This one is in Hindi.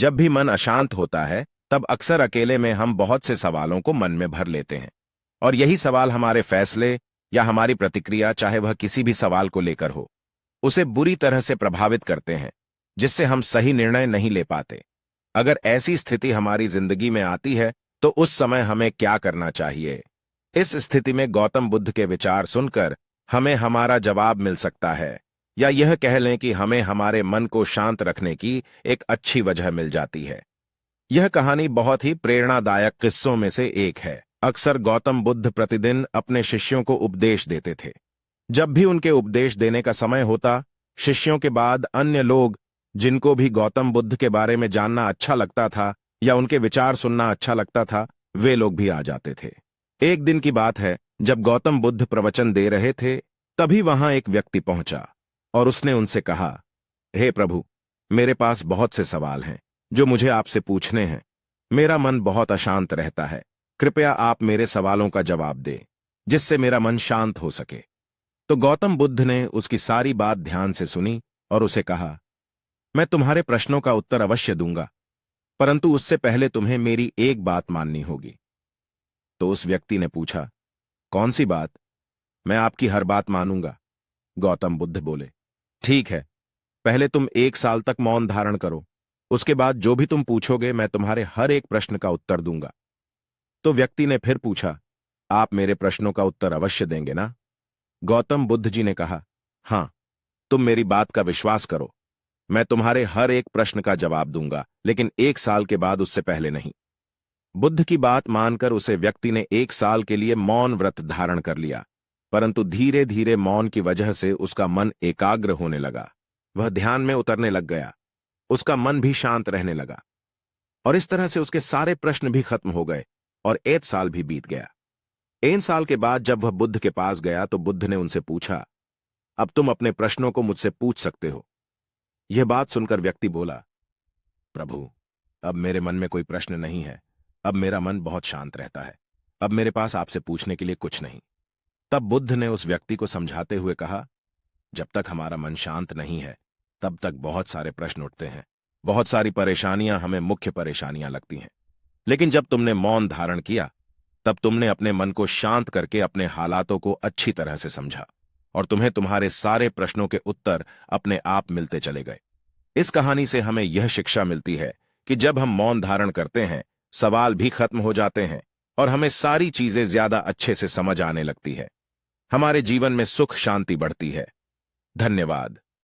जब भी मन अशांत होता है तब अक्सर अकेले में हम बहुत से सवालों को मन में भर लेते हैं, और यही सवाल हमारे फैसले या हमारी प्रतिक्रिया, चाहे वह किसी भी सवाल को लेकर हो, उसे बुरी तरह से प्रभावित करते हैं, जिससे हम सही निर्णय नहीं ले पाते। अगर ऐसी स्थिति हमारी जिंदगी में आती है तो उस समय हमें क्या करना चाहिए? इस स्थिति में गौतम बुद्ध के विचार सुनकर हमें हमारा जवाब मिल सकता है, या यह कह लें कि हमें हमारे मन को शांत रखने की एक अच्छी वजह मिल जाती है। यह कहानी बहुत ही प्रेरणादायक किस्सों में से एक है। अक्सर गौतम बुद्ध प्रतिदिन अपने शिष्यों को उपदेश देते थे। जब भी उनके उपदेश देने का समय होता, शिष्यों के बाद अन्य लोग जिनको भी गौतम बुद्ध के बारे में जानना अच्छा लगता था या उनके विचार सुनना अच्छा लगता था, वे लोग भी आ जाते थे। एक दिन की बात है, जब गौतम बुद्ध प्रवचन दे रहे थे, तभी वहां एक व्यक्ति पहुंचा और उसने उनसे कहा, हे प्रभु, मेरे पास बहुत से सवाल हैं जो मुझे आपसे पूछने हैं। मेरा मन बहुत अशांत रहता है। कृपया आप मेरे सवालों का जवाब दें, जिससे मेरा मन शांत हो सके। तो गौतम बुद्ध ने उसकी सारी बात ध्यान से सुनी और उसे कहा, मैं तुम्हारे प्रश्नों का उत्तर अवश्य दूंगा, परंतु उससे पहले तुम्हें मेरी एक बात माननी होगी। तो उस व्यक्ति ने पूछा, कौन सी बात? मैं आपकी हर बात मानूंगा। गौतम बुद्ध बोले, ठीक है, पहले तुम 1 साल तक मौन धारण करो, उसके बाद जो भी तुम पूछोगे मैं तुम्हारे हर एक प्रश्न का उत्तर दूंगा। तो व्यक्ति ने फिर पूछा, आप मेरे प्रश्नों का उत्तर अवश्य देंगे ना? गौतम बुद्ध जी ने कहा, हां, तुम मेरी बात का विश्वास करो, मैं तुम्हारे हर एक प्रश्न का जवाब दूंगा, लेकिन 1 साल के बाद, उससे पहले नहीं। बुद्ध की बात मानकर उसे व्यक्ति ने 1 साल के लिए मौन व्रत धारण कर लिया, परंतु धीरे धीरे मौन की वजह से उसका मन एकाग्र होने लगा। वह ध्यान में उतरने लग गया, उसका मन भी शांत रहने लगा, और इस तरह से उसके सारे प्रश्न भी खत्म हो गए और 1 साल भी बीत गया। 1 साल के बाद जब वह बुद्ध के पास गया तो बुद्ध ने उनसे पूछा, अब तुम अपने प्रश्नों को मुझसे पूछ सकते हो। यह बात सुनकर व्यक्ति बोला, प्रभु, अब मेरे मन में कोई प्रश्न नहीं है। अब मेरा मन बहुत शांत रहता है। अब मेरे पास आपसे पूछने के लिए कुछ नहीं। तब बुद्ध ने उस व्यक्ति को समझाते हुए कहा, जब तक हमारा मन शांत नहीं है तब तक बहुत सारे प्रश्न उठते हैं, बहुत सारी परेशानियां हमें मुख्य परेशानियां लगती हैं। लेकिन जब तुमने मौन धारण किया, तब तुमने अपने मन को शांत करके अपने हालातों को अच्छी तरह से समझा, और तुम्हें तुम्हारे सारे प्रश्नों के उत्तर अपने आप मिलते चले गए। इस कहानी से हमें यह शिक्षा मिलती है कि जब हम मौन धारण करते हैं, सवाल भी खत्म हो जाते हैं और हमें सारी चीजें ज्यादा अच्छे से समझ आने लगती है। हमारे जीवन में सुख शांति बढ़ती है। धन्यवाद।